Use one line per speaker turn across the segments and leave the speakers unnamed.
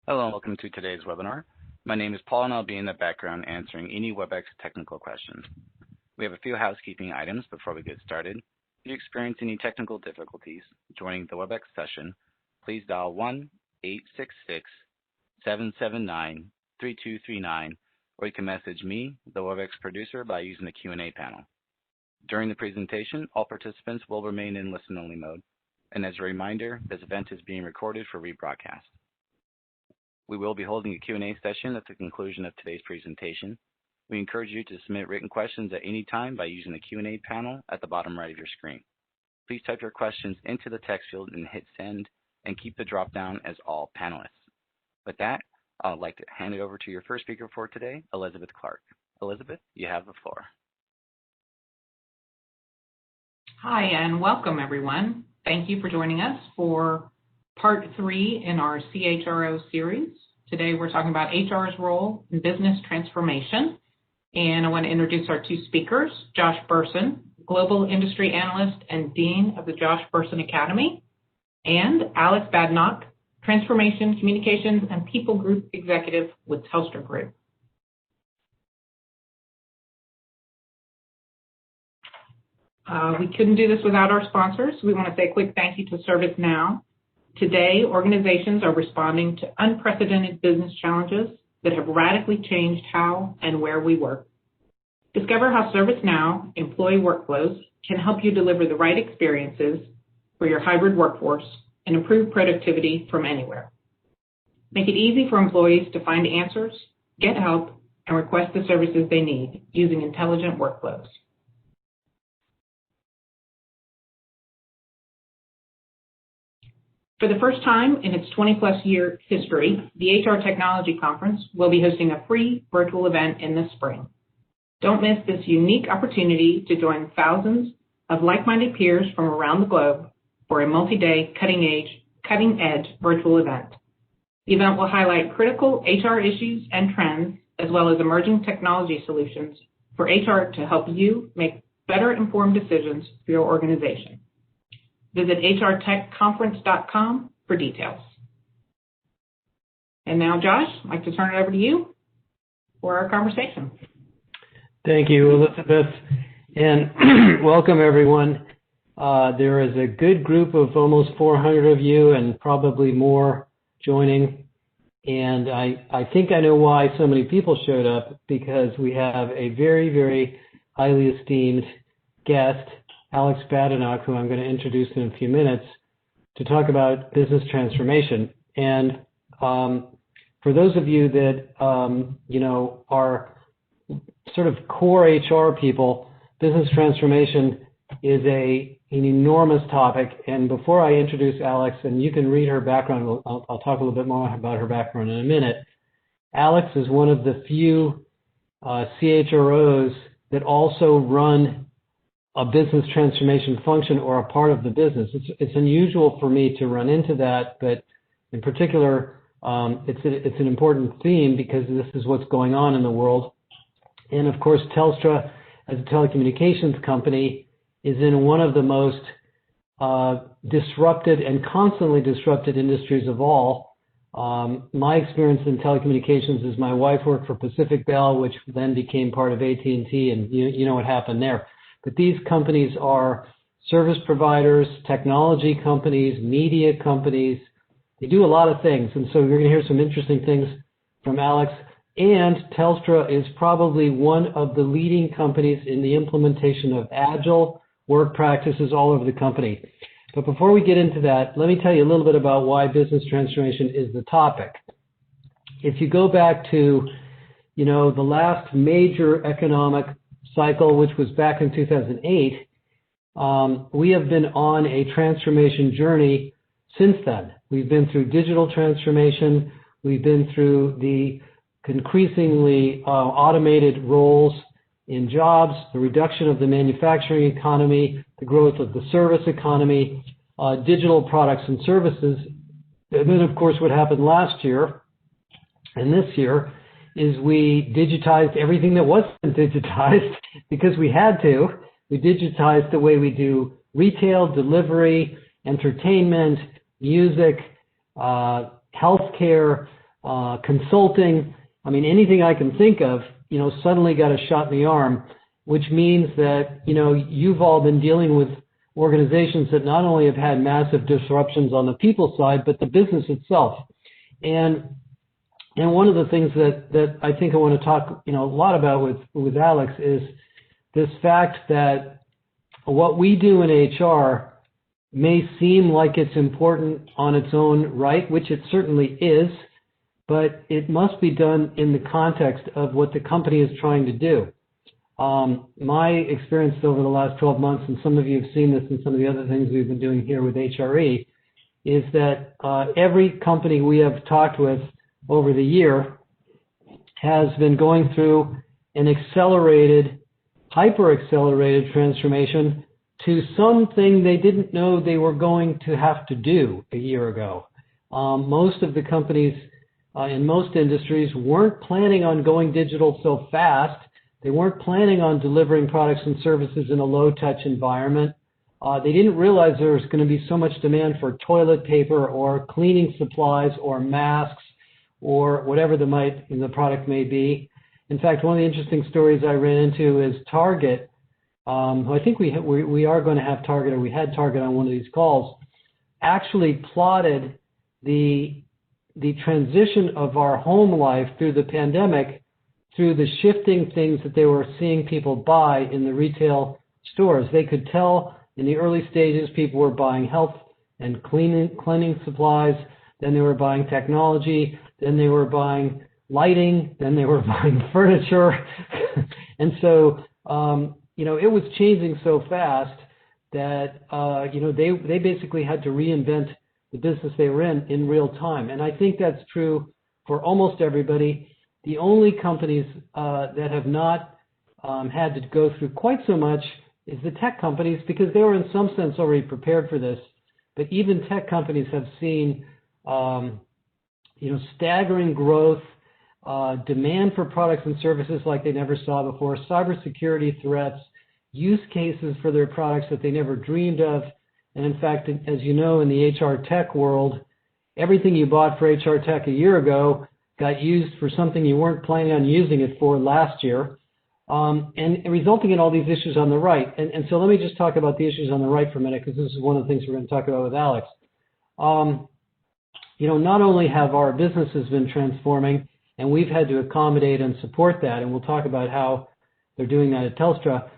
Hello and welcome to today's webinar. My name is Paul and I'll be in the background answering any WebEx technical questions. We have a few housekeeping items before we get started. If you experience any technical difficulties joining the WebEx session, please dial 1-866-779-3239 or you can message me, the WebEx producer, by using the Q&A panel. During the presentation, all participants will remain in listen-only mode. And as a reminder, this event is being recorded for rebroadcast. We will be holding a Q&A session at the conclusion of today's presentation. We encourage you to submit written questions at any time by using the Q&A panel at the bottom right of your screen. Please type your questions into the text field and hit send, and keep the drop-down as all panelists. With that, I'd like to hand it over to your first speaker for today, Elizabeth Clark. Elizabeth, you have the floor.
Hi, and welcome, everyone. Thank you for joining us for Part 3 in our CHRO series. Today we're talking about HRs Role in business transformation. And I want to introduce our two speakers, Josh Bersin, Global Industry Analyst and Dean of the Josh Bersin Academy, and Alex Badenoch, Transformation, Communications, and People Group Executive with Telstra Group. We couldn't do this without our sponsors. We want to say a quick thank you to ServiceNow. Today, organizations are responding to unprecedented business challenges that have radically changed how and where we work. Discover how ServiceNow employee workflows can help you deliver the right experiences for your hybrid workforce and improve productivity from anywhere. Make it easy for employees to find answers, get help, and request the services they need using intelligent workflows. For the first time in its 20-plus year history, the HR Technology Conference will be hosting a free virtual event in the spring. Don't miss this unique opportunity to join thousands of like-minded peers from around the globe for a multi-day cutting-edge virtual event. The event will highlight critical HR issues and trends, as well as emerging technology solutions for HR to help you make better informed decisions for your organization. Visit hrtechconference.com for details. And now, Josh, I'd like to turn it over to you for our conversation.
Thank you, Elizabeth, and welcome, everyone. There is a good group of almost 400 of you and probably more joining. And I think I know why so many people showed up, because we have a very, very highly esteemed guest, Alex Badenoch, who I'm going to introduce in a few minutes, to talk about business transformation. And for those of you that are sort of core HR people, business transformation is an enormous topic. And before I introduce Alex, and you can read her background, I'll talk a little bit more about her background in a minute. Alex is one of the few CHROs that also run a business transformation function or a part of the business. It's unusual for me to run into that, but in particular, it's an important theme because this is what's going on in the world. And of course, Telstra, as a telecommunications company, is in one of the most disrupted and constantly disrupted industries of all. My experience in telecommunications is my wife worked for Pacific Bell, which then became part of AT&T, and you know what happened there. But these companies are service providers, technology companies, media companies. They do a lot of things. And so you're going to hear some interesting things from Alex. And Telstra is probably one of the leading companies in the implementation of Agile work practices all over the company. But before we get into that, let me tell you a little bit about why business transformation is the topic. If you go back to, the last major economic cycle, which was back in 2008, we have been on a transformation journey since then. We've been through digital transformation. We've been through the increasingly automated roles in jobs, the reduction of the manufacturing economy, the growth of the service economy, digital products and services. And then, of course, what happened last year and this year is we digitized everything that wasn't digitized because we had to. We digitized the way we do retail, delivery, entertainment, music, healthcare, consulting. I mean, anything I can think of, suddenly got a shot in the arm, which means that, you've all been dealing with organizations that not only have had massive disruptions on the people side, but the business itself. And one of the things that I think I want to talk, a lot about with Alex is this fact that what we do in HR may seem like it's important on its own right, which it certainly is, but it must be done in the context of what the company is trying to do. My experience over the last 12 months, and some of you have seen this in some of the other things we've been doing here with HRE, is that every company we have talked with over the year has been going through an hyper-accelerated transformation to something they didn't know they were going to have to do a year ago. Most of the companies in most industries weren't planning on going digital so fast. They weren't planning on delivering products and services in a low-touch environment. They didn't realize there was going to be so much demand for toilet paper or cleaning supplies or masks or whatever the product may be. In fact, one of the interesting stories I ran into is Target, who I think we are going to have Target, or we had Target on one of these calls, actually plotted the transition of our home life through the pandemic through the shifting things that they were seeing people buy in the retail stores. They could tell in the early stages people were buying health and cleaning supplies, then they were buying technology, then they were buying lighting, then they were buying furniture. And so, it was changing so fast that, they basically had to reinvent the business they were in real time. And I think that's true for almost everybody. The only companies that have not had to go through quite so much is the tech companies, because they were in some sense already prepared for this. But even tech companies have seen, staggering growth, demand for products and services like they never saw before, cybersecurity threats, use cases for their products that they never dreamed of. And in fact, as you know, in the HR tech world, everything you bought for HR tech a year ago got used for something you weren't planning on using it for last year, and resulting in all these issues on the right. And so let me just talk about the issues on the right for a minute, because this is one of the things we're going to talk about with Alex. Not only have our businesses been transforming, and we've had to accommodate and support that, and we'll talk about how they're doing that at Telstra,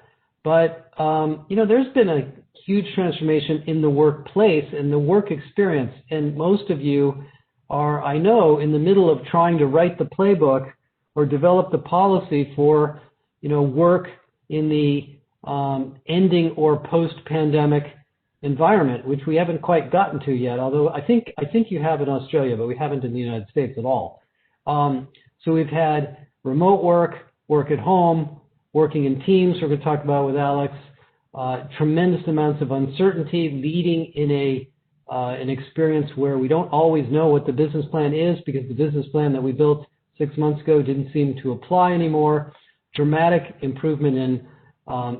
but, there's been a huge transformation in the workplace and the work experience, and most of you are, I know, in the middle of trying to write the playbook or develop the policy for, work in the ending or post-pandemic environment, which we haven't quite gotten to yet, although I think you have in Australia, but we haven't in the United States at all. So we've had remote work at home, working in teams, we're going to talk about with Alex, tremendous amounts of uncertainty leading in an experience where we don't always know what the business plan is, because the business plan that we built 6 months ago didn't seem to apply anymore. Dramatic improvement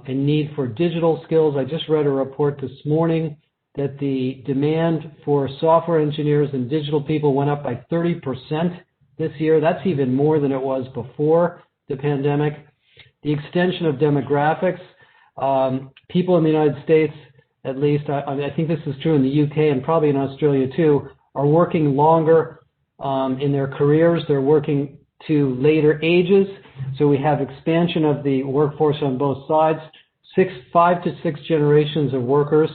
in need for digital skills. I just read a report this morning that the demand for software engineers and digital people went up by 30% this year. That's even more than it was before the pandemic. The extension of demographics. People in the United States, at least, I think this is true in the UK and probably in Australia too, are working longer in their careers. They're working to later ages. So we have expansion of the workforce on both sides, 5 to 6 generations of workers.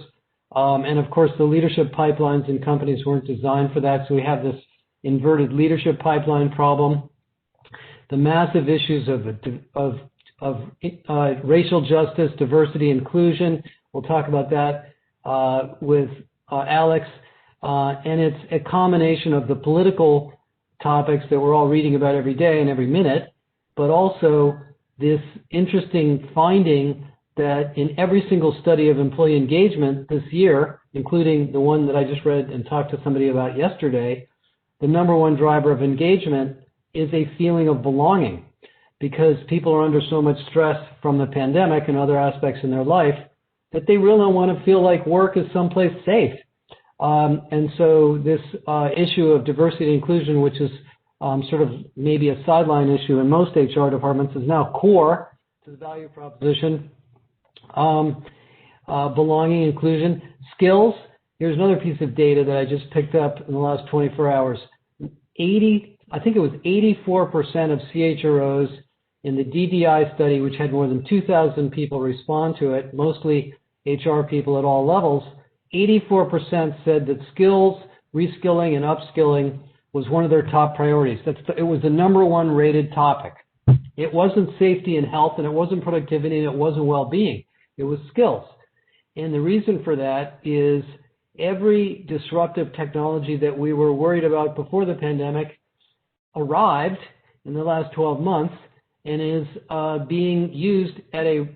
And of course, the leadership pipelines in companies weren't designed for that. So we have this inverted leadership pipeline problem. The massive issues of racial justice, diversity, inclusion. We'll talk about that with Alex. And it's a combination of the political topics that we're all reading about every day and every minute, but also this interesting finding that in every single study of employee engagement this year, including the one that I just read and talked to somebody about yesterday, the number one driver of engagement is a feeling of belonging, because people are under so much stress from the pandemic and other aspects in their life that they really want to feel like work is someplace safe. And so this issue of diversity and inclusion, which is sort of maybe a sideline issue in most HR departments, is now core to the value proposition. Belonging, inclusion, skills. Here's another piece of data that I just picked up in the last 24 hours. I think it was 84% of CHROs in the DDI study, which had more than 2,000 people respond to it, mostly HR people at all levels, 84% said that skills, reskilling, and upskilling was one of their top priorities. It was the #1 rated topic. It wasn't safety and health, and it wasn't productivity, and it wasn't well-being. It was skills. And the reason for that is every disruptive technology that we were worried about before the pandemic arrived in the last 12 months and is being used at a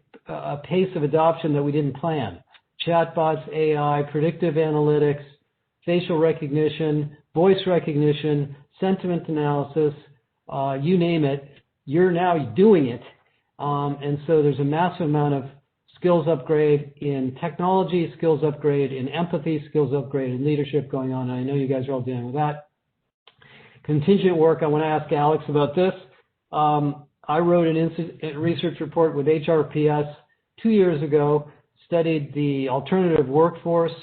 pace of adoption that we didn't plan. Chatbots, AI, predictive analytics, facial recognition, voice recognition, sentiment analysis, you name it, you're now doing it. And so there's a massive amount of skills upgrade in technology, skills upgrade in empathy, skills upgrade in leadership going on. I know you guys are all dealing with that. Contingent work, I want to ask Alex about this. I wrote a research report with HRPS 2 years ago, studied the alternative workforce,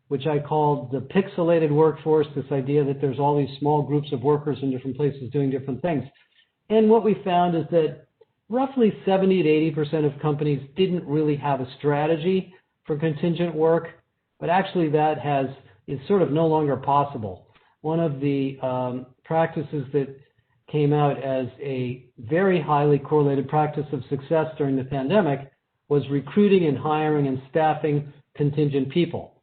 which I called the pixelated workforce, this idea that there's all these small groups of workers in different places doing different things. And what we found is that roughly 70 to 80% of companies didn't really have a strategy for contingent work, but actually that is sort of no longer possible. One of the practices that came out as a very highly correlated practice of success during the pandemic was recruiting and hiring and staffing contingent people.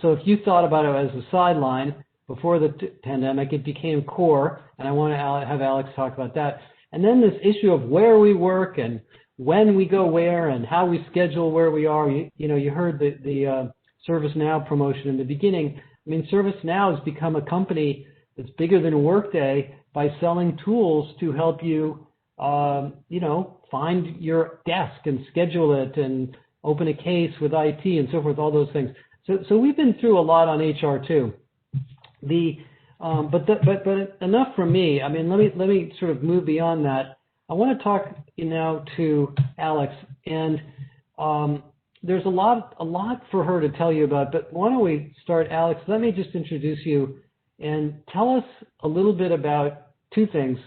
So if you thought about it as a sideline before the pandemic, it became core, and I want to have Alex talk about that. And then this issue of where we work and when we go where and how we schedule where we are. You heard the ServiceNow promotion in the beginning. I mean, ServiceNow has become a company that's bigger than Workday by selling tools to help you, find your desk and schedule it and open a case with IT and so forth, all those things. So we've been through a lot on HR too. But enough from me. I mean, let me sort of move beyond that. I want to talk now to Alex, and there's a lot for her to tell you about. But why don't we start, Alex? Let me just introduce you and tell us a little bit about two things.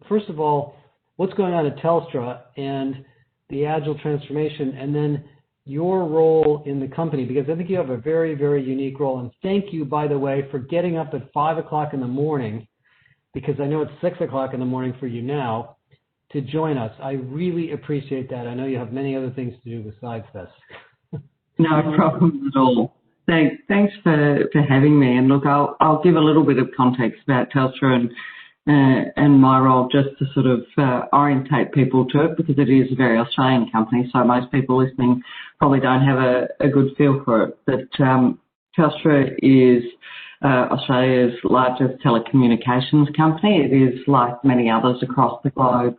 First of all, what's going on at Telstra and the Agile transformation, and then your role in the company, because I think you have a very, very unique role. And thank you, by the way, for getting up at 5 o'clock in the morning, because I know it's 6 o'clock in the morning for you now, to join us. I really appreciate that. I know you have many other things to do besides this.
No problem at all. Thanks for having me. And look, I'll give a little bit of context about Telstra and my role, just to sort of orientate people to it, because it is a very Australian company, so most people listening probably don't have a good feel for it. But Telstra is Australia's largest telecommunications company. It is like many others across the globe.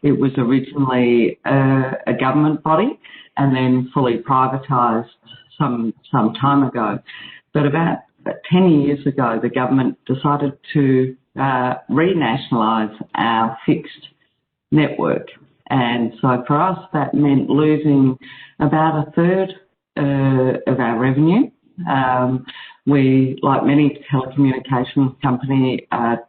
It was originally a government body and then fully privatised some time ago. But about 10 years ago, the government decided to renationalise our fixed network. And so for us, that meant losing about a third of our revenue. We, like many telecommunications companies, are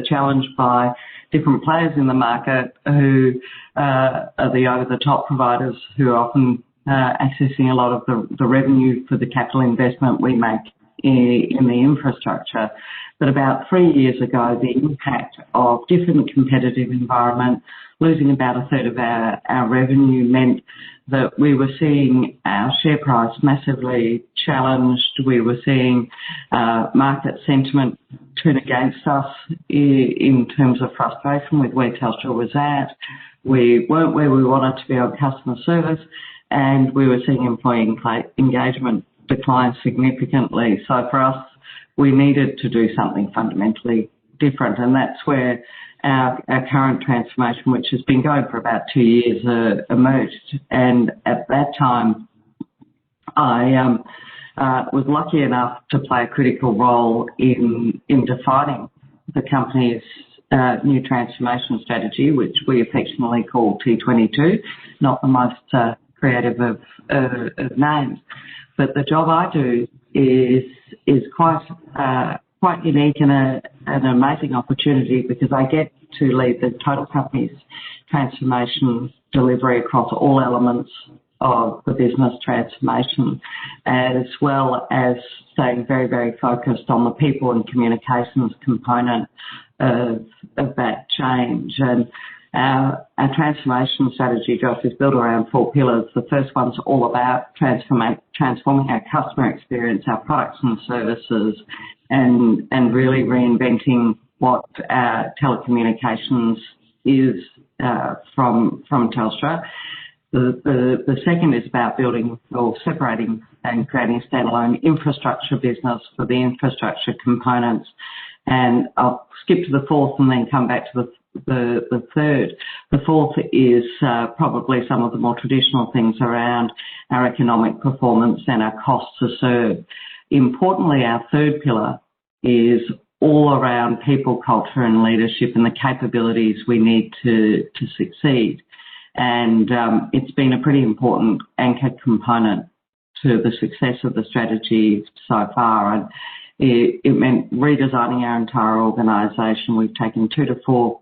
challenged by different players in the market who are the over-the-top providers who are often accessing a lot of the revenue for the capital investment we make in the infrastructure. But about 3 years ago, the impact of different competitive environment, losing about a third of our revenue, meant that we were seeing our share price massively challenged. We were seeing market sentiment turn against us in terms of frustration with where Telstra was at. We weren't where we wanted to be on customer service, and we were seeing employee engagement decline significantly. So for us, we needed to do something fundamentally different, and that's where our current transformation, which has been going for about 2 years, emerged. And at that time, I was lucky enough to play a critical role in defining the company's new transformation strategy, which we affectionately call T22, not the most creative of names. But the job I do is quite unique and an amazing opportunity because I get to lead the total company's transformation delivery across all elements of the business transformation, as well as staying very, very focused on the people and communications component of that change. And our transformation strategy, Josh, is built around 4 pillars. The first one's all about transforming our customer experience, our products and services, and really reinventing what our telecommunications is from Telstra. The second is about building or separating and creating a standalone infrastructure business for the infrastructure components. And I'll skip to the fourth and then come back to the third. The fourth is probably some of the more traditional things around our economic performance and our cost to serve. Importantly, our third pillar is all around people, culture and leadership and the capabilities we need to succeed. And it's been a pretty important anchor component to the success of the strategy so far. And it meant redesigning our entire organisation. We've taken 2 to 4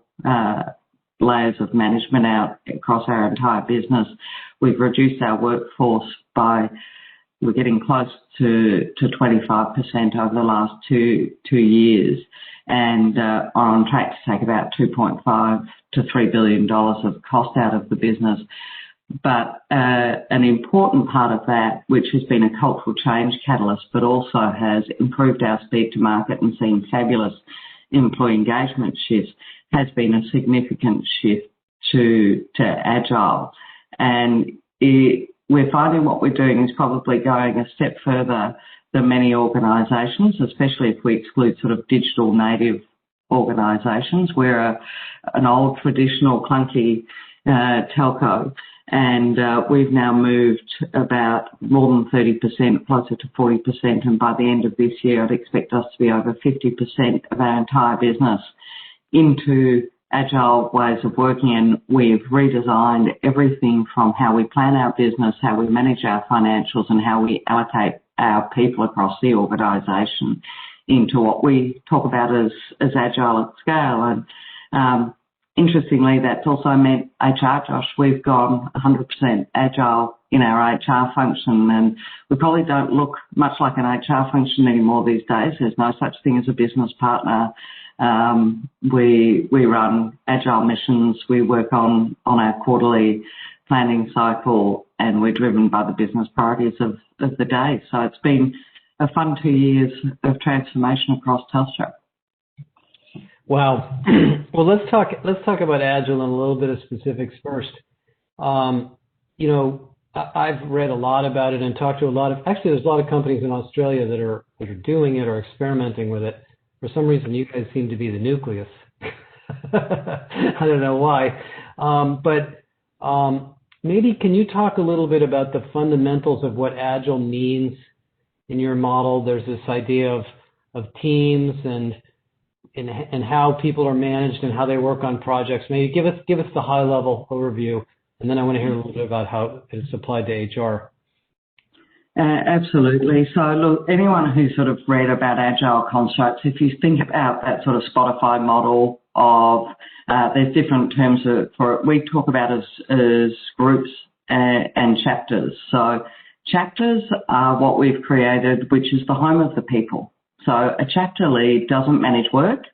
layers of management out across our entire business. We've reduced our workforce we're getting close to 25% over the last two years, and are on track to take about $2.5 to $3 billion of cost out of the business. But an important part of that, which has been a cultural change catalyst, but also has improved our speed to market and seen fabulous employee engagement shifts, has been a significant shift to Agile. And we're finding what we're doing is probably going a step further than many organisations, especially if we exclude sort of digital native organisations. We're an old, traditional, clunky telco, and we've now moved about more than 30%, closer to 40%, and by the end of this year I'd expect us to be over 50% of our entire business into Agile ways of working, and we've redesigned everything from how we plan our business, how we manage our financials and how we allocate our people across the organisation into what we talk about as Agile at scale. And interestingly, that's also meant HR, Josh. We've gone 100% Agile in our HR function, and we probably don't look much like an HR function anymore these days. There's no such thing as a business partner. We run Agile missions, we work on our quarterly planning cycle, and we're driven by the business priorities of the day. So it's been a fun 2 years of transformation across Telstra.
Wow. Well, let's talk about Agile and a little bit of specifics first. I've read a lot about it and talked to there's a lot of companies in Australia that are doing it or experimenting with it. For some reason, you guys seem to be the nucleus. I don't know why. But maybe can you talk a little bit about the fundamentals of what Agile means in your model? There's this idea of teams and how people are managed and how they work on projects. Maybe give us the high level overview, and then I want to hear a little bit about how it's applied to HR.
Absolutely. So look, anyone who's sort of read about Agile constructs, if you think about that sort of Spotify model of, there's different terms for it. We talk about as groups and chapters. So chapters are what we've created, which is the home of the people. So a chapter lead doesn't manage work.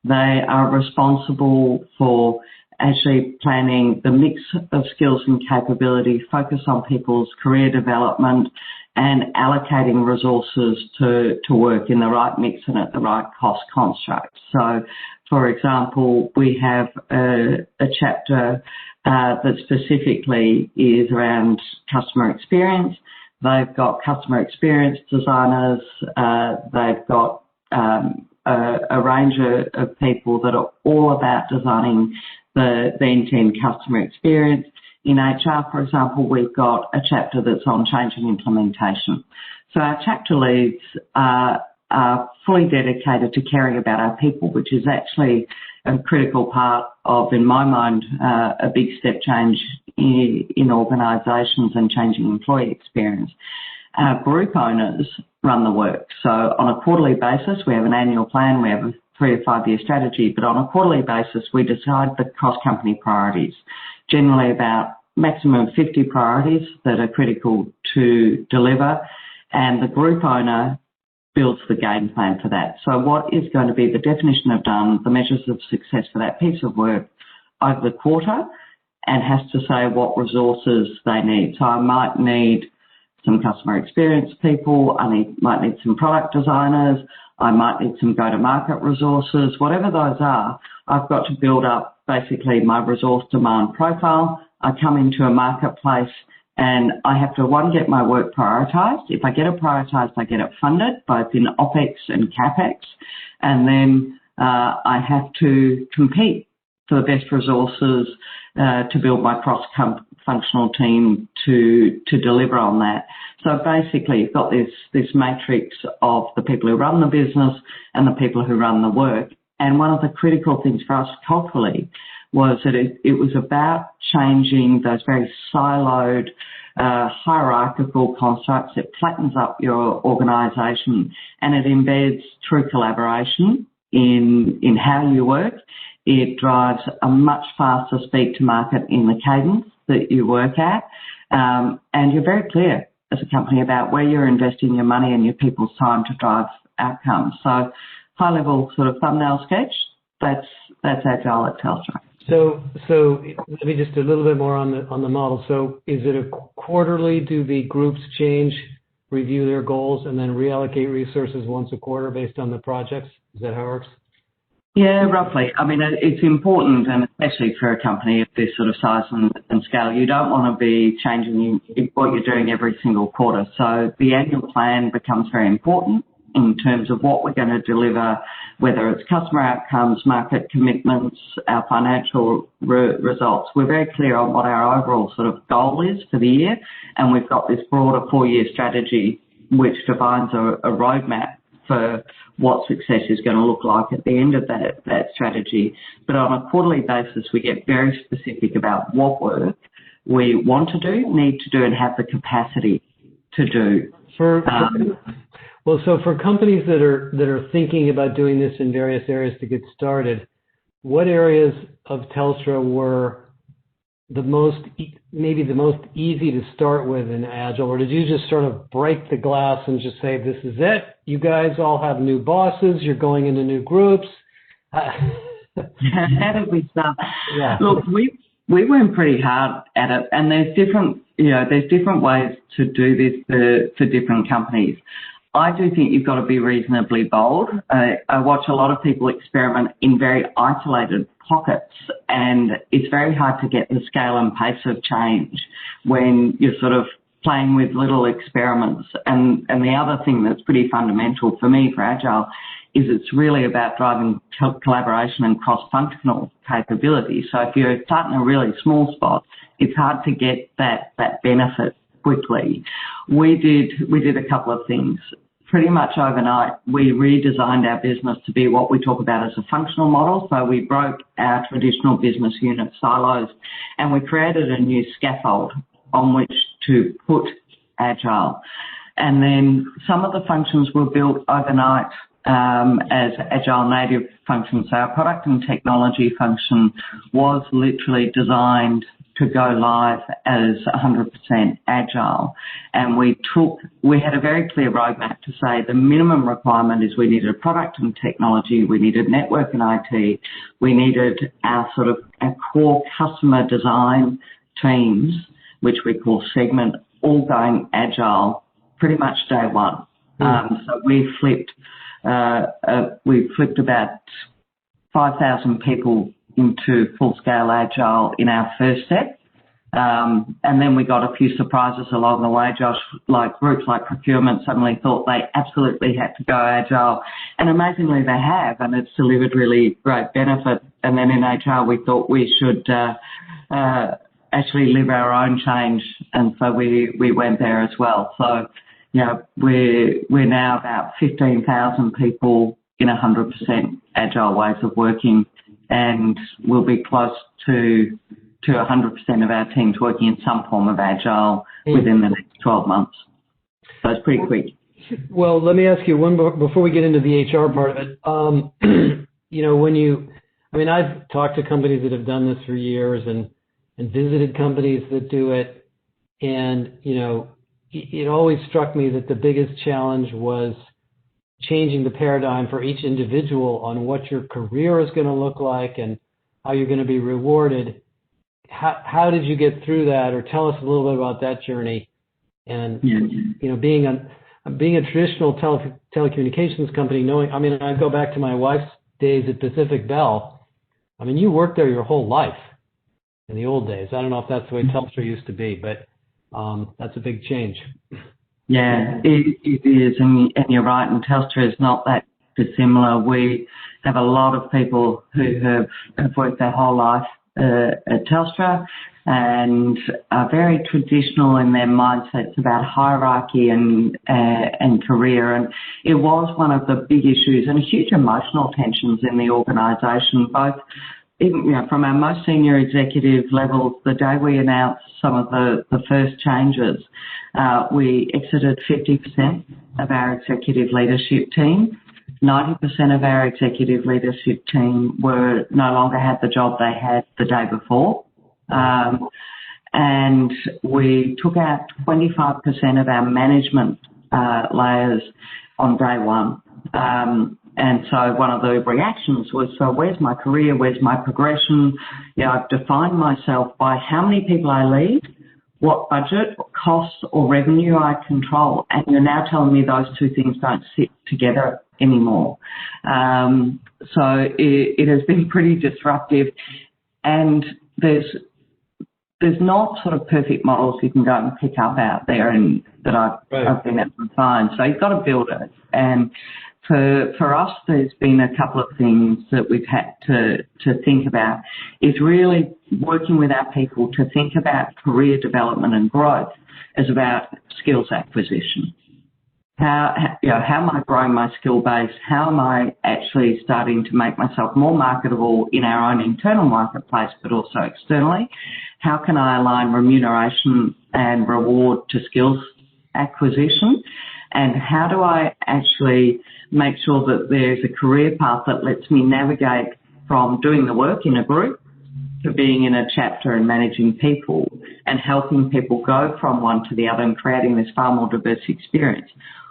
They are responsible for actually planning the mix of skills and capability, focus on people's career development, and allocating resources to work in the right mix and at the right cost construct. So, for example, we have a chapter that specifically is around customer experience. They've got customer experience designers. They've got a range of people that are all about designing the end-to-end customer experience. In HR, for example, we've got a chapter that's on change and implementation. So our chapter leads are are fully dedicated to caring about our people, which is actually a critical part of, in my mind, a big step change in organisations and changing employee experience. Our group owners run the work. So on a quarterly basis, we have an annual plan, we have a 3 to 5 year strategy, but on a quarterly basis, we decide the cross-company priorities, generally about maximum 50 priorities that are critical to deliver, and the group owner builds the game plan for that. So what is going to be the definition of done, the measures of success for that piece of work over the quarter, and has to say what resources they need. So I might need some customer experience people, might need some product designers, I might need some go-to-market resources, whatever those are, I've got to build up basically my resource demand profile. I come into a marketplace and I have to, one, get my work prioritised. If I get it prioritised, I get it funded, both in OPEX and CAPEX. And then I have to compete for the best resources to build my cross-functional team to deliver on that. So basically, you've got this matrix of the people who run the business and the people who run the work. And one of the critical things for us culturally was that it was about changing those very siloed, hierarchical constructs. It flattens up your organisation and it embeds true collaboration in how you work. It drives a much faster speed to market in the cadence that you work at. And you're very clear as a company about where you're investing your money and your people's time to drive outcomes. So high level sort of thumbnail sketch, that's Agile at Telstra.
So let me just a little bit more on the model. So is it a quarterly? Do the groups change, review their goals, and then reallocate resources once a quarter based on the projects? Is that how it works?
Yeah, roughly. I mean, it's important, and especially for a company of this sort of size and scale, you don't want to be changing what you're doing every single quarter. So the annual plan becomes very important in terms of what we're going to deliver, whether it's customer outcomes, market commitments, our financial results. We're very clear on what our overall sort of goal is for the year, and we've got this broader 4-year strategy which defines a roadmap for what success is going to look like at the end of that strategy. But on a quarterly basis, we get very specific about what work we want to do, need to do, and have the capacity to do.
So for companies that are thinking about doing this in various areas to get started, what areas of Telstra were maybe the most easy to start with in Agile, or did you just sort of break the glass and just say, this is it? You guys all have new bosses. You're going into new groups.
How did we start?
Yeah.
Look, we went pretty hard at it, and there's different ways to do this for different companies. I do think you've got to be reasonably bold. I watch a lot of people experiment in very isolated pockets, and it's very hard to get the scale and pace of change when you're sort of playing with little experiments. And the other thing that's pretty fundamental for me for Agile is it's really about driving collaboration and cross-functional capability. So if you're starting a really small spot, it's hard to get that benefit quickly. We did a couple of things. Pretty much overnight, we redesigned our business to be what we talk about as a functional model. So we broke our traditional business unit silos and we created a new scaffold on which to put Agile. And then some of the functions were built overnight as Agile native functions. So our product and technology function was literally designed to go live as 100% Agile. And we had a very clear roadmap to say the minimum requirement is we needed a product and technology, we needed network and IT, we needed our core customer design teams, which we call segment, all going Agile pretty much day one. So we flipped about 5,000 people into full-scale Agile in our first step. And then we got a few surprises along the way, Josh, like groups like procurement suddenly thought they absolutely had to go Agile. And amazingly they have, and it's delivered really great benefit. And then in HR we thought we should actually live our own change. And so we went there as well. So we're now about 15,000 people in 100% agile ways of working, and we'll be close to 100% of our teams working in some form of agile within the next 12 months. So it's pretty quick.
Well, let me ask you one more before we get into the HR part of it. I've talked to companies that have done this for years and visited companies that do it, and it always struck me that the biggest challenge was changing the paradigm for each individual on what your career is going to look like and how you're going to be rewarded. How did you get through that, or tell us a little bit about that journey? And being a traditional telecommunications company, I go back to my wife's days at Pacific Bell. You worked there your whole life in the old days. I don't know if that's the way Telstra used to be, but that's a big change.
Yeah, it is, and you're right, and Telstra is not that dissimilar. We have a lot of people who have worked their whole life at Telstra and are very traditional in their mindsets about hierarchy and career. And it was one of the big issues and huge emotional tensions in the organisation, both from our most senior executive levels. The day we announced some of the first changes, we exited 50% of our executive leadership team. 90% of our executive leadership team no longer had the job they had the day before. And we took out 25% of our management layers on day one. And so one of the reactions was, so where's my career? Where's my progression? I've defined myself by how many people I lead, what budget, costs or revenue I control. And you're now telling me those two things don't sit together anymore. So it has been pretty disruptive, and there's not sort of perfect models you can go and pick up out there and that I've been able to find. So you've got to build it. And for us, there's been a couple of things that we've had to think about, is really working with our people to think about career development and growth as about skills acquisition. How am I growing my skill base? How am I actually starting to make myself more marketable in our own internal marketplace, but also externally? How can I align remuneration and reward to skills acquisition? And how do I actually make sure that there's a career path that lets me navigate from doing the work in a group to being in a chapter and managing people and helping people go from one to the other and creating this far more diverse experience?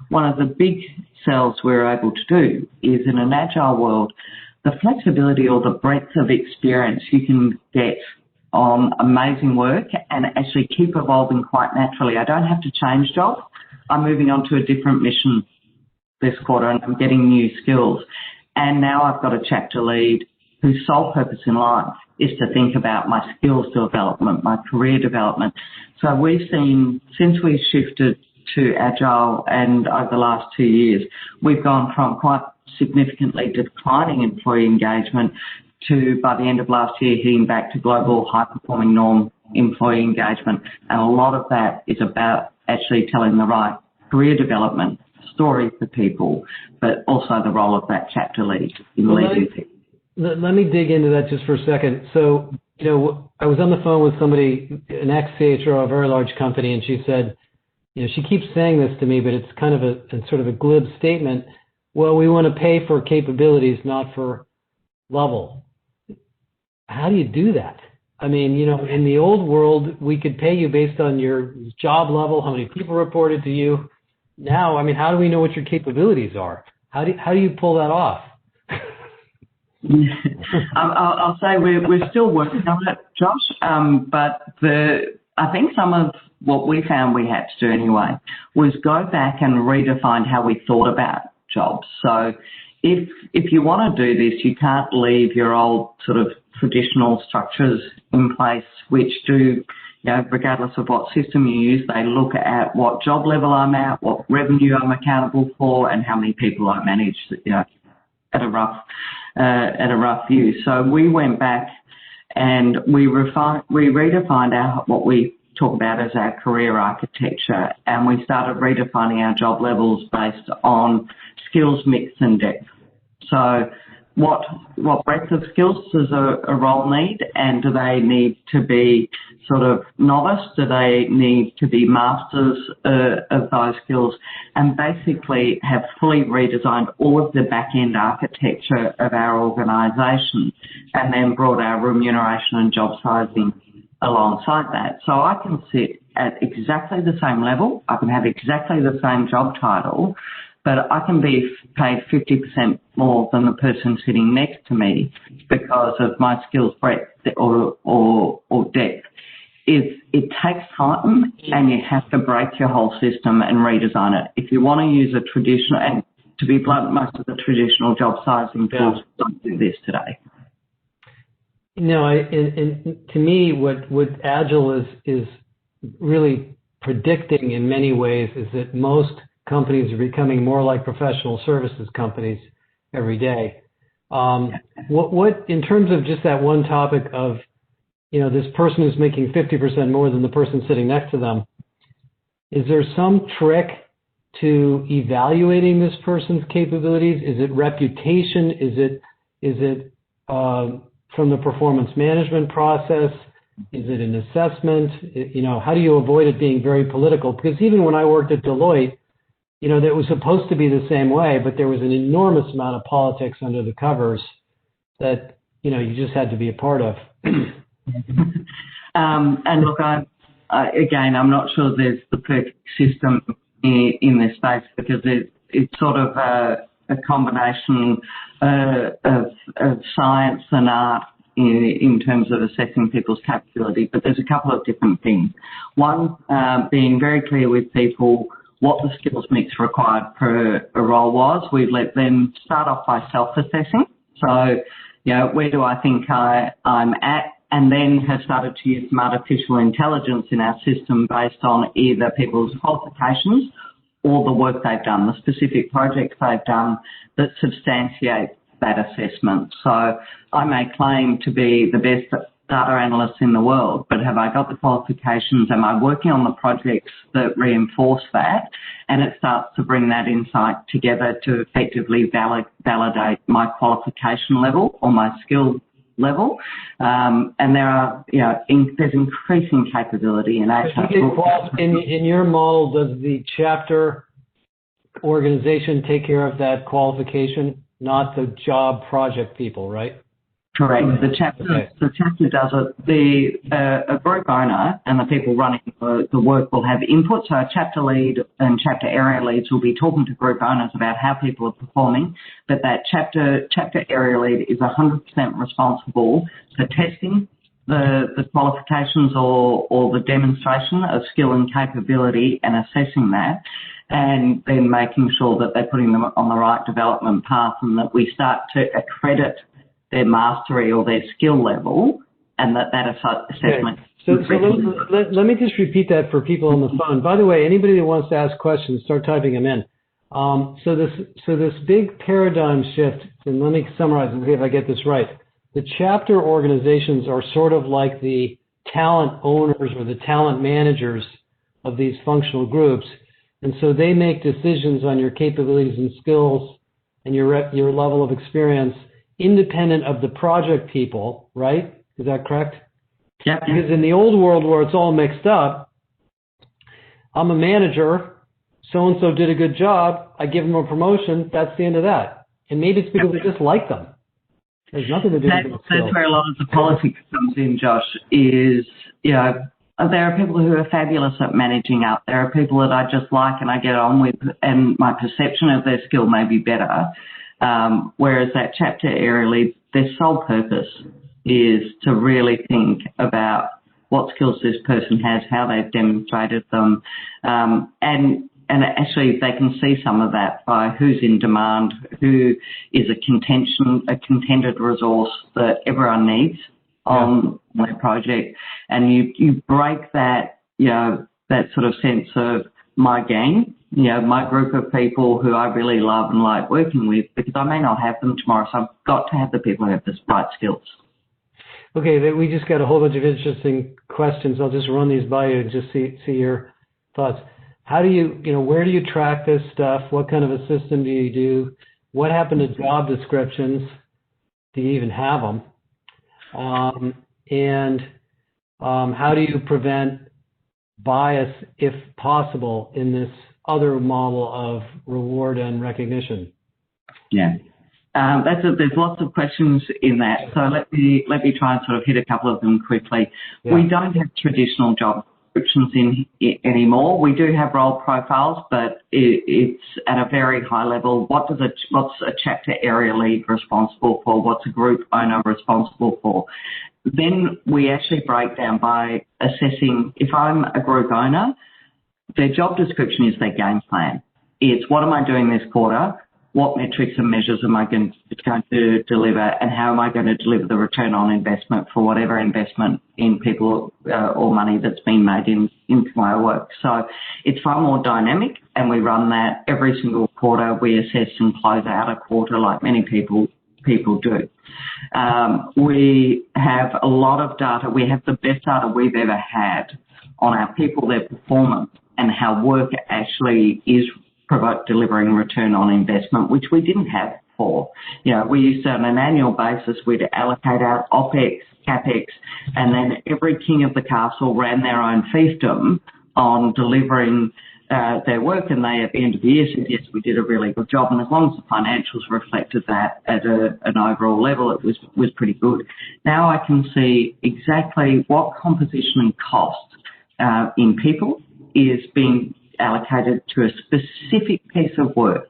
One of the big sells we're able to do is, in an agile world, the flexibility or the breadth of experience you can get on amazing work and actually keep evolving quite naturally. I don't have to change jobs. I'm moving on to a different mission this quarter and I'm getting new skills. And now I've got a chapter lead whose sole purpose in life is to think about my skills development, my career development. So we've seen, since we shifted to Agile and over the last 2 years, we've gone from quite significantly declining employee engagement to, by the end of last year, hitting back to global high-performing norm employee engagement. And a lot of that is about actually telling the right career development story for people, but also the role of that chapter lead in leading people.
Let me dig into that just for a second. So, I was on the phone with somebody, an ex-CHRO of a very large company, and she said, she keeps saying this to me, but it's kind of a sort of a glib statement. Well, we want to pay for capabilities, not for level. How do you do that? In the old world, we could pay you based on your job level, how many people reported to you. Now, how do we know what your capabilities are? How do you pull that off?
I'll say we're still working on it, Josh. But I think some of what we found we had to do anyway was go back and redefine how we thought about jobs. So if you want to do this, you can't leave your old sort of traditional structures in place, which do, regardless of what system you use, they look at what job level I'm at, what revenue I'm accountable for, and how many people I manage, at a rough view. So we went back and we redefined what we talk about as our career architecture, and we started redefining our job levels based on skills mix and depth. So what breadth of skills does a role need, and do they need to be sort of novice? Do they need to be masters of those skills? And basically have fully redesigned all of the back-end architecture of our organisation, and then brought our remuneration and job sizing alongside that. So I can sit at exactly the same level, I can have exactly the same job title, but I can be paid 50% more than the person sitting next to me because of my skills breadth or depth. It takes time, and you have to break your whole system and redesign it. If you want to use a traditional, and to be blunt, most of the traditional job sizing tools don't do this today.
No, and to me, what Agile is really predicting in many ways is that most companies are becoming more like professional services companies every day. What in terms of just that one topic of, this person is making 50% more than the person sitting next to them, is there some trick to evaluating this person's capabilities? Is it reputation? Is it from the performance management process? Is it an assessment? How do you avoid it being very political? Because even when I worked at Deloitte, that was supposed to be the same way, but there was an enormous amount of politics under the covers that, you just had to be a part of.
And look, I'm not sure there's the perfect system in this space, because it's sort of a combination of science and art in terms of assessing people's capability. But there's a couple of different things. One, being very clear with people what the skills mix required per a role was. We let them start off by self-assessing. So, where do I think I'm at? And then have started to use some artificial intelligence in our system based on either people's qualifications or the work they've done, the specific projects they've done that substantiate that assessment. So I may claim to be the best data analyst in the world, but have I got the qualifications? Am I working on the projects that reinforce that? And it starts to bring that insight together to effectively validate my qualification level or my skill level. And there's increasing capability in HR.
In your model, does the chapter organization take care of that qualification, not the job project people, right?
Correct. The chapter does it. A group owner and the people running the work will have input. So a chapter lead and chapter area leads will be talking to group owners about how people are performing. But that chapter area lead is 100% responsible for testing the qualifications or the demonstration of skill and capability and assessing that, and then making sure that they're putting them on the right development path, and that we start to accredit their mastery or their skill level, and that assessment.
Okay. So let me just repeat that for people on the phone. By the way, anybody that wants to ask questions, start typing them in. So this big paradigm shift, and let me summarize and see if I get this right. The chapter organizations are sort of like the talent owners or the talent managers of these functional groups, and so they make decisions on your capabilities and skills and your level of experience, independent of the project people, right? Is that correct?
Yeah.
Because in the old world where it's all mixed up, I'm a manager, so-and-so did a good job, I give them a promotion, that's the end of that. And maybe it's because I just like them. There's nothing to do with it.
That's where a lot of the politics comes in, Josh, is, there are people who are fabulous at managing up. There are people that I just like and I get on with, and my perception of their skill may be better. Whereas that chapter area lead, their sole purpose is to really think about what skills this person has, how they've demonstrated them, and actually they can see some of that by who's in demand, who is a contended resource that everyone needs on their project, and you break that, that sort of sense of my gang, my group of people who I really love and like working with, because I may not have them tomorrow, so I've got to have the people who have the right skills.
Okay, we just got a whole bunch of interesting questions. I'll just run these by you and just see your thoughts. How do you, where do you track this stuff? What kind of a system do you do? What happened to job descriptions? Do you even have them? How do you prevent bias, if possible, in this other model of reward and recognition?
Yeah. There's lots of questions in that, so let me try and sort of hit a couple of them quickly. Yeah. We don't have traditional job descriptions anymore. We do have role profiles, but it's at a very high level. What's a chapter area lead responsible for? What's a group owner responsible for? Then we actually break down by assessing, if I'm a group owner, their job description is their game plan. It's what am I doing this quarter? What metrics and measures am I going to deliver, and how am I going to deliver the return on investment for whatever investment in people or money that's been made into my work? So it's far more dynamic, and we run that every single quarter. We assess and close out a quarter like many people do. We have a lot of data. We have the best data we've ever had on our people, their performance, and how work actually is delivering return on investment, which we didn't have before. We used to, on an annual basis, we'd allocate our OPEX, CAPEX, and then every king of the castle ran their own fiefdom on delivering their work, and they, at the end of the year, said, yes, we did a really good job. And as long as the financials reflected that at an overall level, it was pretty good. Now I can see exactly what composition and cost in people is being allocated to a specific piece of work,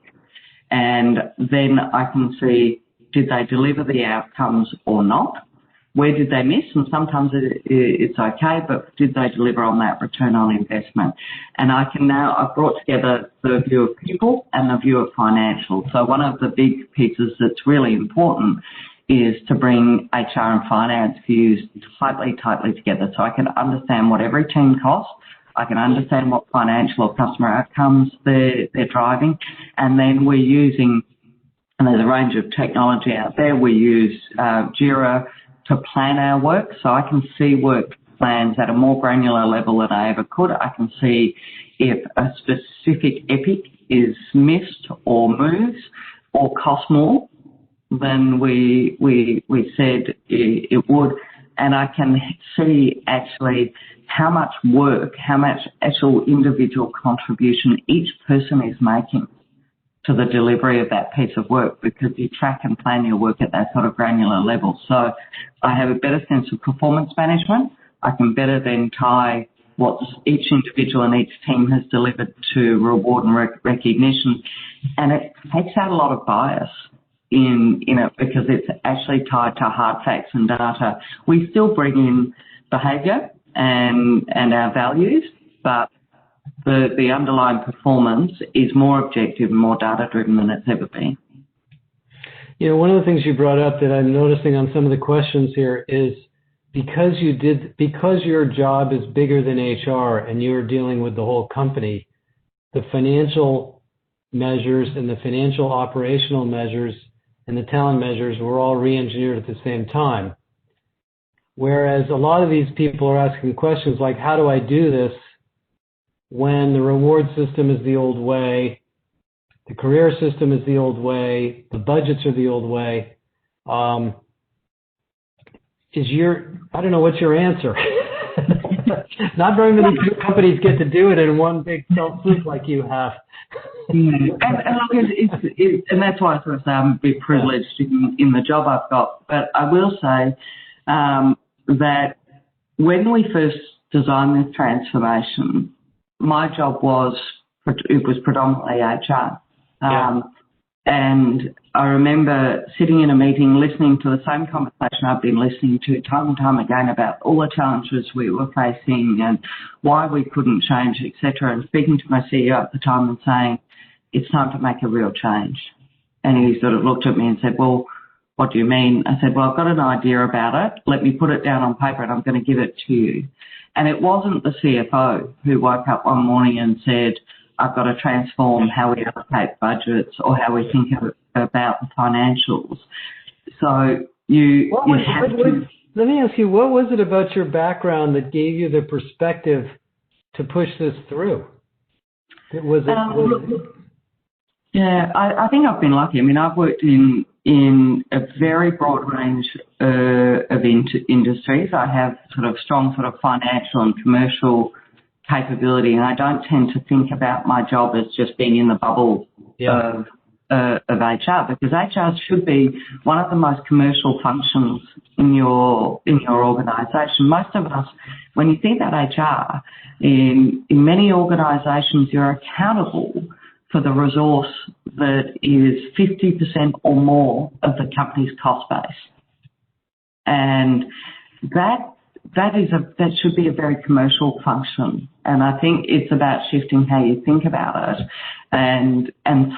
and then I can see, did they deliver the outcomes or not? Where did they miss? And sometimes it's okay, but did they deliver on that return on investment? And I've brought together the view of people and the view of financial. So one of the big pieces that's really important is to bring HR and finance views tightly together, so I can understand what every team costs. I can understand what financial or customer outcomes they're driving, and then we're using, and there's a range of technology out there. We use Youre to plan our work, so I can see work plans at a more granular level than I ever could. I can see if a specific epic is missed or moves or costs more than we said it would, and I can see actually how much work, how much actual individual contribution each person is making to the delivery of that piece of work, because you track and plan your work at that sort of granular level. So I have a better sense of performance management. I can better then tie what each individual and each team has delivered to reward and recognition, and it takes out a lot of bias in it, because it's actually tied to hard facts and data. We still bring in behaviour and our values, but the underlying performance is more objective and more data driven than it's ever been.
One of the things you brought up that I'm noticing on some of the questions here is because your job is bigger than HR and you're dealing with the whole company, the financial measures and the financial operational measures and the talent measures were all re-engineered at the same time. Whereas a lot of these people are asking questions like, how do I do this when the reward system is the old way, the career system is the old way, the budgets are the old way? I don't know, what's your answer? Not very many companies get to do it in one big self-soup like you have.
And that's why I sort of say I'm a bit privileged in the job I've got. But I will say that when we first designed this transformation, my job was predominantly HR. And I remember sitting in a meeting listening to the same conversation I've been listening to time and time again about all the challenges we were facing and why we couldn't change, etc., and speaking to my CEO at the time and saying, it's time to make a real change. And he sort of looked at me and said, well, what do you mean? I said, well, I've got an idea about it. Let me put it down on paper and I'm going to give it to you. And it wasn't the CFO who woke up one morning and said, I've got to transform how we allocate budgets or how we think about the financials. So
let me ask you, what was it about your background that gave you the perspective to push this through?
Yeah, I think I've been lucky. I mean, I've worked in a very broad range of industries. I have sort of strong sort of financial and commercial capability, and I don't tend to think about my job as just being in the bubble of HR, because HR should be one of the most commercial functions in your organisation. Most of us, when you think about HR, in many organisations, you're accountable for the resource that is 50% or more of the company's cost base. And that should be a very commercial function. And I think it's about shifting how you think about it and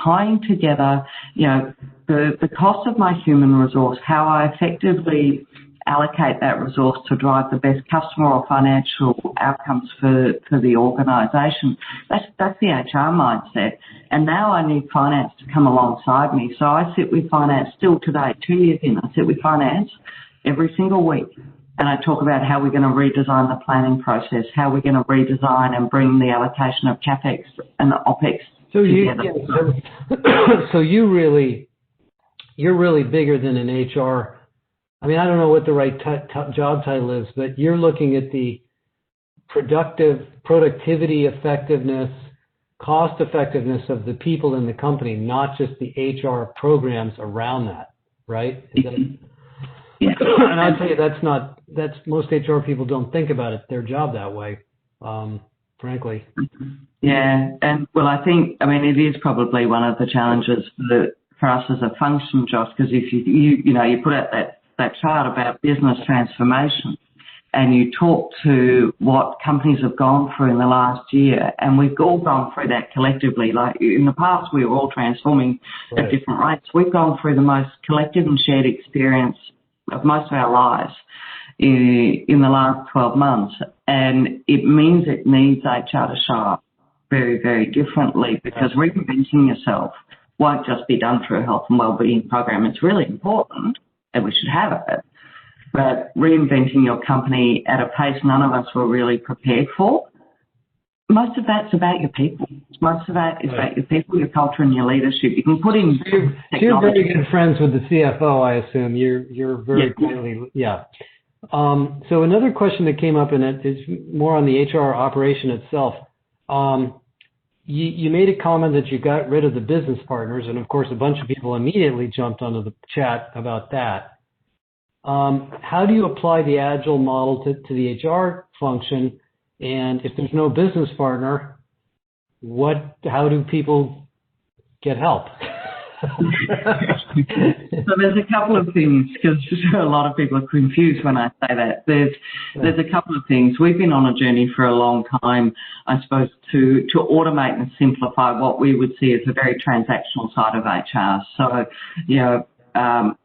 tying together, you know, the cost of my human resource, how I effectively allocate that resource to drive the best customer or financial outcomes for the organisation. That's the HR mindset. And now I need finance to come alongside me. So I sit with finance still today, 2 years in. I sit with finance every single week. And I talk about how we're going to redesign the planning process, how we're going to redesign and bring the allocation of CapEx and the OpEx together.
So you're really bigger than an HR. I mean, I don't know what the right job title is, but you're looking at the productivity effectiveness, cost effectiveness of the people in the company, not just the HR programs around that, right?
Yeah.
And I'll tell you, that's most HR people don't think about their job that way, frankly.
Yeah, and well, I mean, it is probably one of the challenges for us as a function, Josh, because if you put out that chart about business transformation and you talk to what companies have gone through in the last year, and we've all gone through that collectively. Like in the past, we were all transforming at different rates. We've gone through the most collective and shared experience of most of our lives in the last 12 months. And it means it needs HR to show up very, very differently, because reinventing yourself won't just be done through a health and wellbeing program. It's really important, and we should have it. But reinventing your company at a pace none of us were really prepared for, most of that's about your people. Most of that is about your people, your culture, and your leadership. You can put in technology.
You're very good friends with the CFO, I assume. You're very clearly, So another question that came up in it is more on the HR operation itself. You made a comment that you got rid of the business partners, and of course a bunch of people immediately jumped onto the chat about that. How do you apply the Agile model to the HR function? And if there's no business partner, how do people get help?
So there's a couple of things, because a lot of people are confused when I say that. There's a couple of things. We've been on a journey for a long time, I suppose, to automate and simplify what we would see as a very transactional side of HR. So,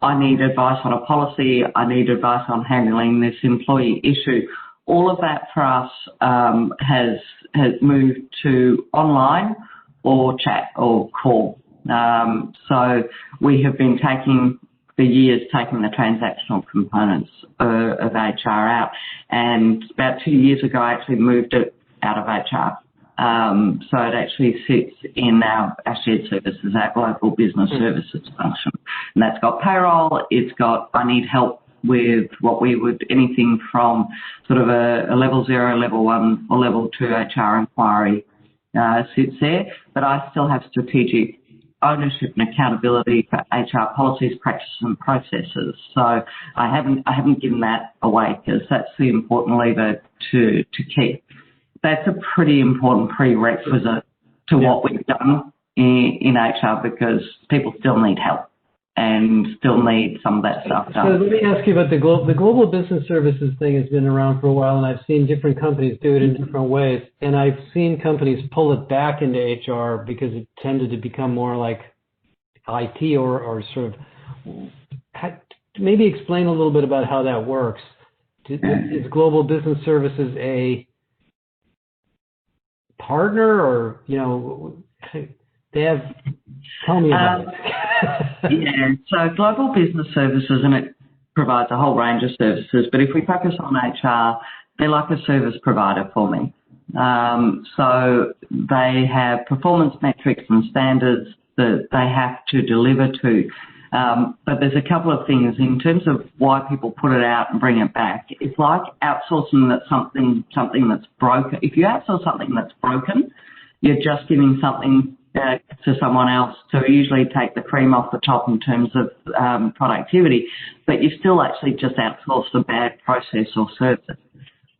I need advice on a policy. I need advice on handling this employee issue. All of that for us has moved to online or chat or call. So we have been taking the transactional components of HR out, and about 2 years ago I actually moved it out of HR. So it actually sits in our shared services, our global business services function. And that's got payroll, I need help with anything from sort of a level 0, level 1 or level 2 HR inquiry sits there. But I still have strategic ownership and accountability for HR policies, practices and processes. So I haven't given that away, because that's the important lever to keep. That's a pretty important prerequisite to what we've done in HR, because people still need help and still need some of that stuff done.
So let me ask you about the global business services thing. Has been around for a while, and I've seen different companies do it in different ways. And I've seen companies pull it back into HR because it tended to become more like IT or sort of. Maybe explain a little bit about how that works. Is global business services a partner, or they have? Tell me about it.
So global business services, and provides a whole range of services, but if we focus on HR, they're like a service provider for me. So they have performance metrics and standards that they have to deliver to. But there's a couple of things in terms of why people put it out and bring it back. It's like outsourcing something that's broken. If you outsource something that's broken, you're just giving something to someone else to usually take the cream off the top in terms of productivity, but you still actually just outsourced a bad process or service.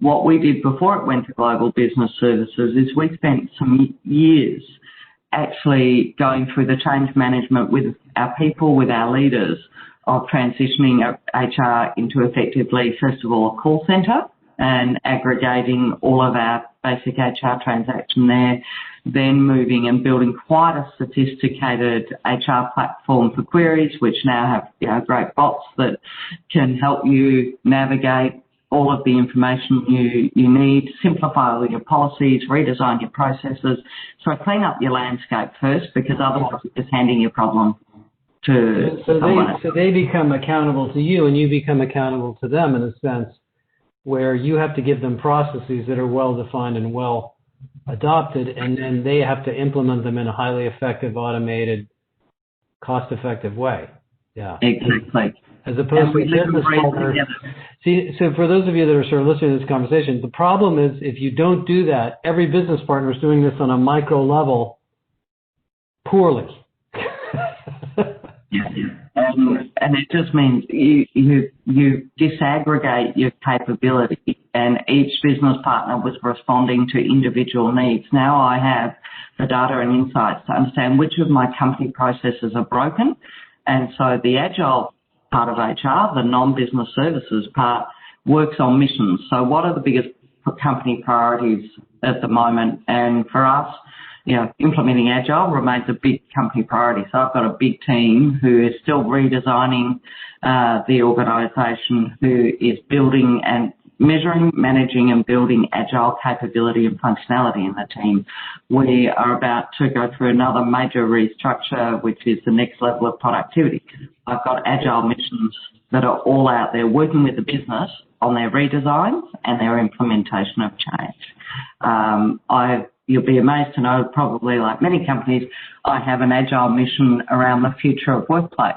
What we did before it went to Global Business Services is we spent some years actually going through the change management with our people, with our leaders, of transitioning HR into effectively, first of all, a call centre and aggregating all of our basic HR transaction there, then moving and building quite a sophisticated HR platform for queries, which now have great bots that can help you navigate all of the information you need, simplify all your policies, redesign your processes. So clean up your landscape first, because otherwise you're just handing your problem to someone else.
So they become accountable to you and you become accountable to them in a sense where you have to give them processes that are well-defined and well adopted, and then they have to implement them in a highly effective, automated, cost-effective way. Yeah.
Exactly.
As opposed to a business partner. See, so for those of you that are sort of listening to this conversation, the problem is if you don't do that, every business partner is doing this on a micro level poorly.
And it just means you disaggregate your capability, and each business partner was responding to individual needs. Now I have the data and insights to understand which of my company processes are broken, and so the Agile part of HR, the non-business services part, works on missions. So what are the biggest company priorities at the moment? And for us, implementing Agile remains a big company priority. So I've got a big team who is still redesigning the organisation, who is building and measuring, managing and building Agile capability and functionality in the team. We are about to go through another major restructure, which is the next level of productivity. I've got Agile missions that are all out there working with the business on their redesigns and their implementation of change. You'll be amazed to know, probably like many companies, I have an Agile mission around the future of workplace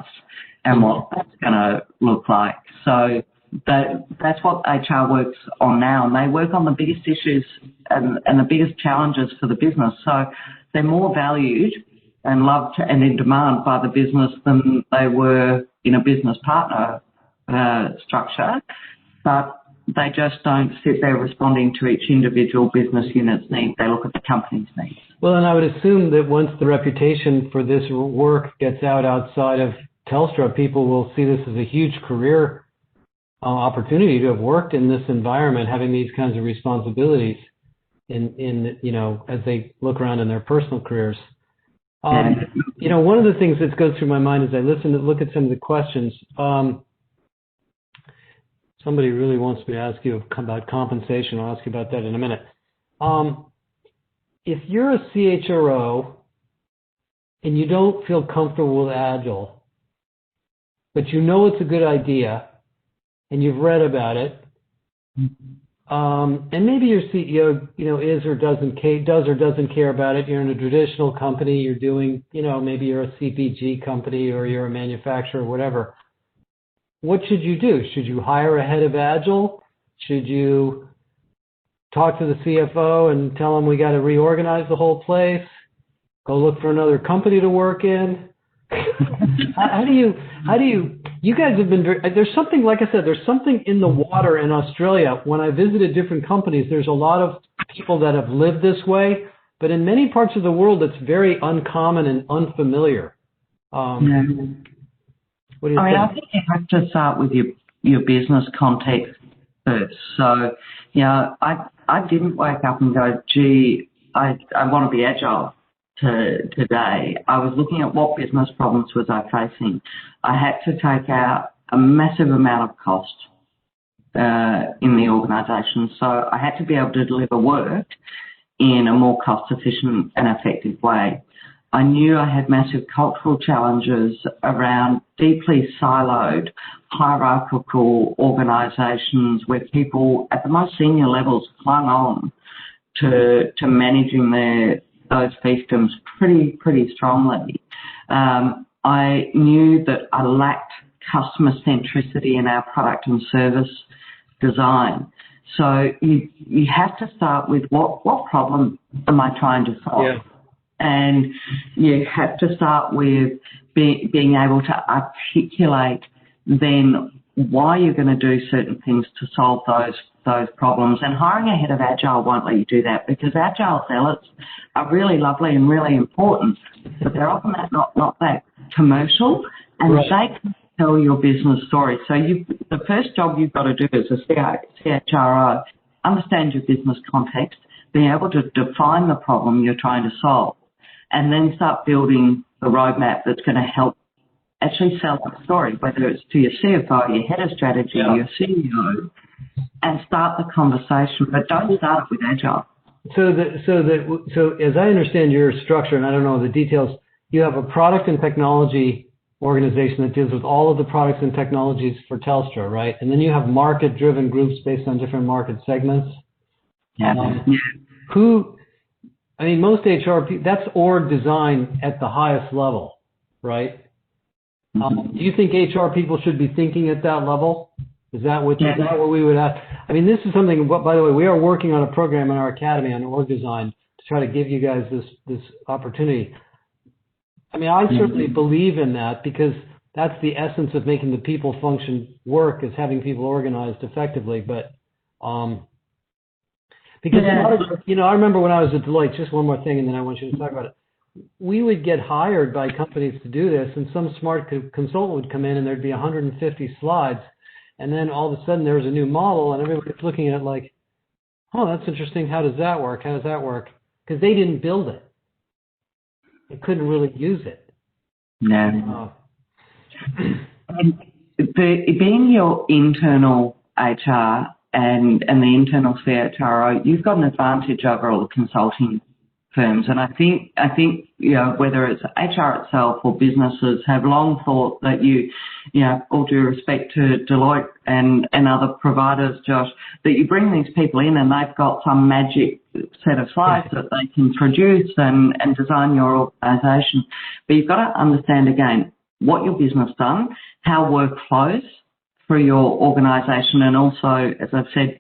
and what that's going to look like. So that's what HR works on now, and they work on the biggest issues and the biggest challenges for the business. So they're more valued and loved and in demand by the business than they were in a business partner structure, but they just don't sit there responding to each individual business unit's needs. They look at the company's needs.
Well, and I would assume that once the reputation for this work gets out outside of Telstra, people will see this as a huge career opportunity to have worked in this environment, having these kinds of responsibilities in as they look around in their personal careers. One of the things that goes through my mind as I look at some of the questions. Somebody really wants me to ask you about compensation. I'll ask you about that in a minute. If you're a CHRO and you don't feel comfortable with Agile, but you know it's a good idea and you've read about it, and maybe your CEO, is or doesn't care about it. You're in a traditional company. You're doing, maybe you're a CPG company or you're a manufacturer or whatever. What should you do? Should you hire a head of Agile? Should you talk to the CFO and tell him we got to reorganize the whole place? Go look for another company to work in? How do you guys have been there's something, like I said, there's something in the water in Australia. When I visited different companies, there's a lot of people that have lived this way, but in many parts of the world, it's very uncommon and unfamiliar. What do you think?
I think you have to start with your business context first. So, I didn't wake up and go, gee, I want to be Agile today. I was looking at what business problems was I facing. I had to take out a massive amount of cost in the organisation. So I had to be able to deliver work in a more cost-efficient and effective way. I knew I had massive cultural challenges around deeply siloed, hierarchical organisations where people at the most senior levels clung on to managing those fiefdoms pretty strongly. I knew that I lacked customer centricity in our product and service design. So you have to start with what problem am I trying to solve? Yeah. And you have to start with being able to articulate then why you're going to do certain things to solve those problems. And hiring a head of Agile won't let you do that, because Agile zealots are really lovely and really important, but they're often not that commercial, and right. They can tell your business story. So the first job you've got to do as a CHRO, understand your business context, be able to define the problem you're trying to solve, and then start building the roadmap that's going to help actually sell the story, whether it's to your CFO, your head of strategy, your CEO, and start the conversation, but don't start it with Agile.
So as I understand your structure, and I don't know the details, you have a product and technology organization that deals with all of the products and technologies for Telstra, right? And then you have market-driven groups based on different market segments.
Yeah.
Most HR people, that's org design at the highest level, right? Do you think HR people should be thinking at that level? Is that what we would ask? This is something, by the way, we are working on a program in our academy on org design to try to give you guys this opportunity. I certainly believe in that, because that's the essence of making the people function work, is having people organized effectively. But because I remember when I was at Deloitte, just one more thing, and then I want you to talk about it. We would get hired by companies to do this, and some smart consultant would come in, and there'd be 150 slides, and then all of a sudden there was a new model, and everybody's looking at it like, oh, that's interesting. How does that work? How does that work? Because they didn't build it. They couldn't really use it.
No. And being your internal HR and the internal CHRO, you've got an advantage over all the consulting firms. And I think whether it's HR itself or businesses have long thought that all due respect to Deloitte and other providers, Josh, that you bring these people in and they've got some magic set of slides that they can produce and design your organisation. But you've got to understand, again, what your business done, how work flows through your organisation, and also, as I've said,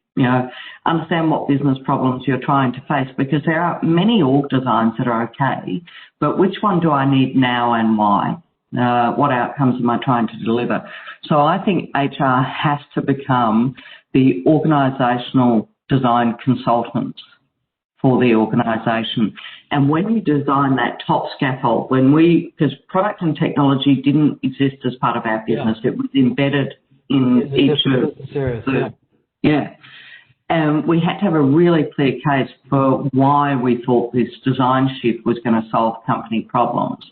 understand what business problems you're trying to face, because there are many org designs that are okay, but which one do I need now and why? What outcomes am I trying to deliver? So I think HR has to become the organisational design consultants for the organisation. And when you design that top scaffold, because product and technology didn't exist as part of our business, it was embedded in each of and we had to have a really clear case for why we thought this design shift was going to solve company problems.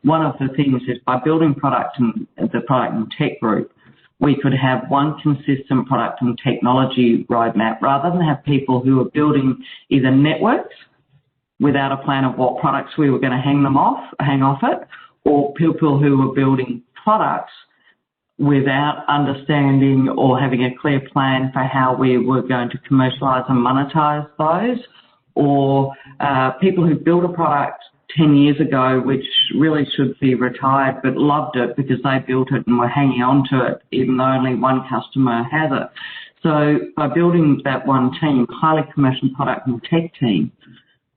One of the things is by building the product and tech group, we could have one consistent product and technology roadmap, rather than have people who are building either networks without a plan of what products we were going to hang off it, or people who were building products without understanding or having a clear plan for how we were going to commercialise and monetize those, or people who built a product 10 years ago which really should be retired but loved it because they built it and were hanging on to it even though only one customer has it. So by building that one team, highly commercial product and tech team,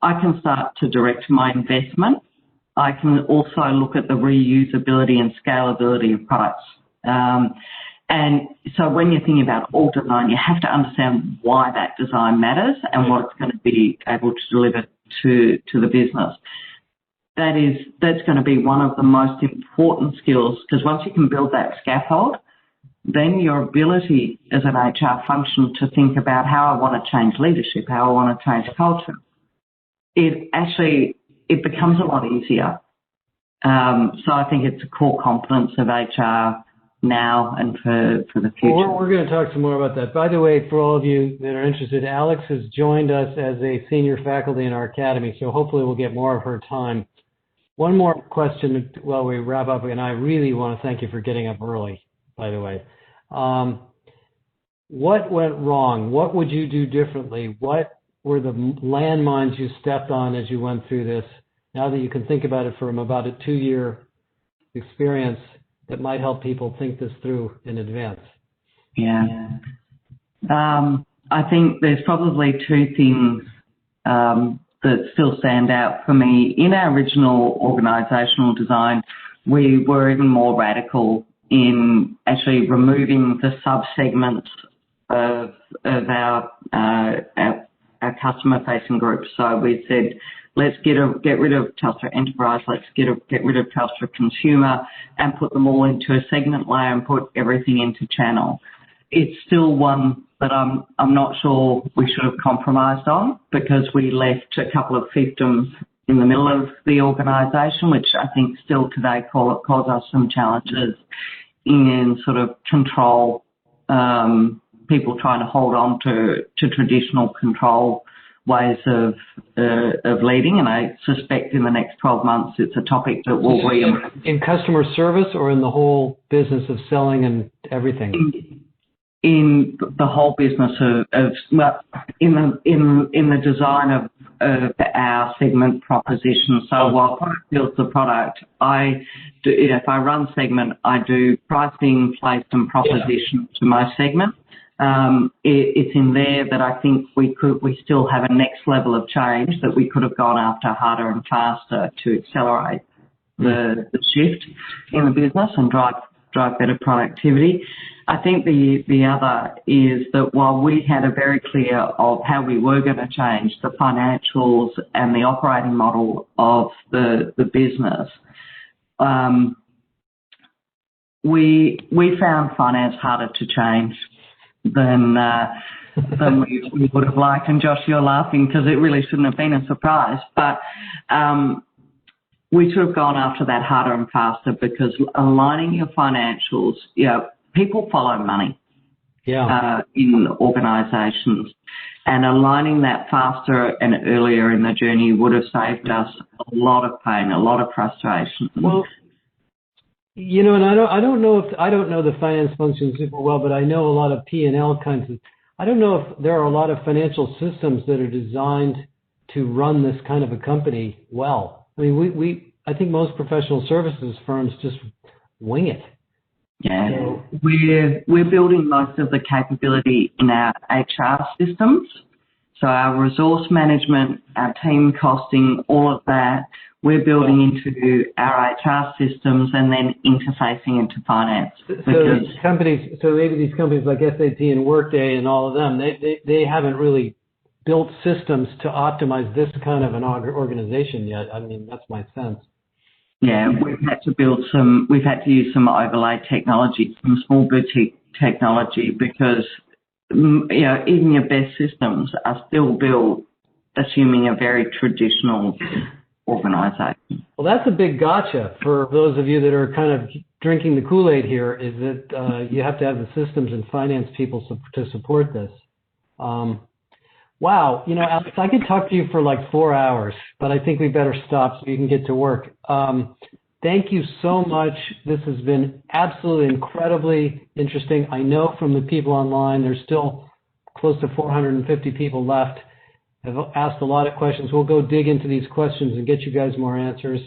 I can start to direct my investment. I can also look at the reusability and scalability of products. And so when you're thinking about org design, you have to understand why that design matters and what it's going to be able to deliver to the business. That's going to be one of the most important skills, because once you can build that scaffold, then your ability as an HR function to think about how I want to change leadership, how I want to change culture, it becomes a lot easier. So I think it's a core competence of HR now and for the future.
Well, we're going to talk some more about that. By the way, for all of you that are interested, Alex has joined us as a senior faculty in our academy, so hopefully we'll get more of her time One more question while we wrap up, and I really want to thank you for getting up early, by the way. What went wrong? What would you do differently? What were the landmines you stepped on as you went through this? Now that you can think about it from about a 2-year experience, that might help people think this through in advance.
Yeah. I think there's probably two things that still stand out for me. In our original organisational design, we were even more radical in actually removing the sub-segments of our customer-facing groups. So we said, let's get rid of Telstra Enterprise, let's get rid of Telstra Consumer and put them all into a segment layer and put everything into channel. It's still one that I'm not sure we should have compromised on, because we left a couple of fiefdoms in the middle of the organisation, which I think still today cause us some challenges in sort of control, people trying to hold on to traditional control ways of leading, and I suspect in the next 12 months it's a topic that will re-emerge.
In customer service or in the whole business of selling and everything?
In the whole business in the design of our segment proposition. So while product builds the product, if I run segment, I do pricing, place and proposition to my segment. It's in there that I think we still have a next level of change that we could have gone after harder and faster to accelerate the shift in the business and drive better productivity. I think the other is that while we had a very clear of how we were going to change the financials and the operating model of the business, we found finance harder to change than we would have liked. And Josh, you're laughing because it really shouldn't have been a surprise, but we should have gone after that harder and faster, because aligning your financials, people follow money in organisations, and aligning that faster and earlier in the journey would have saved us a lot of pain, a lot of frustration.
Well, and I don't know the finance function super well, but I know a lot of P&L kinds of. I don't know if there are a lot of financial systems that are designed to run this kind of a company well. I mean, I think most professional services firms just wing it.
Yeah, so we're building most of the capability in our HR systems. So our resource management, our team costing, all of that, we're building into our HR systems and then interfacing into finance.
So maybe these companies like SAP and Workday and all of them, they haven't really built systems to optimize this kind of an organization yet. I mean, that's my sense.
Yeah, we've had to use some overlay technology, some small boutique technology, because even your best systems are still built assuming a very traditional organisation.
Well, that's a big gotcha for those of you that are kind of drinking the Kool-Aid here, is that you have to have the systems and finance people to support this. Wow, Alex, I could talk to you for like 4 hours, but I think we better stop so you can get to work. Thank you so much. This has been absolutely incredibly interesting. I know from the people online, there's still close to 450 people left. I've asked a lot of questions. We'll go dig into these questions and get you guys more answers.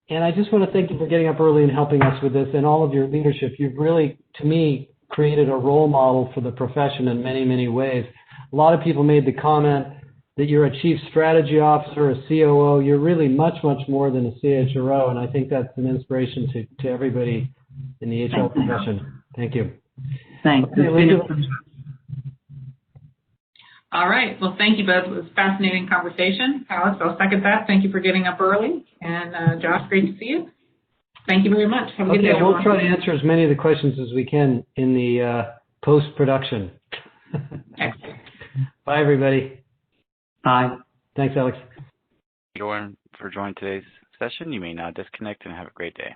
And I just want to thank you for getting up early and helping us with this, and all of your leadership. You've really, to me, created a role model for the profession in many, many ways. A lot of people made the comment that you're a chief strategy officer, a COO. You're really much, much more than a CHRO, and I think that's an inspiration to everybody in the HR profession. Thank you.
Thanks.
All right. Well, thank you both. It was a fascinating conversation. Alex, I'll second that. Thank you for getting up early. And Josh, great to see you. Thank you very much. Have a good day, everyone.
We'll try to answer as many of the questions as we can in the post-production.
Excellent.
Bye, everybody.
Bye.
Thanks, Alex.
Youre, for joining today's session. You may now disconnect and have a great day.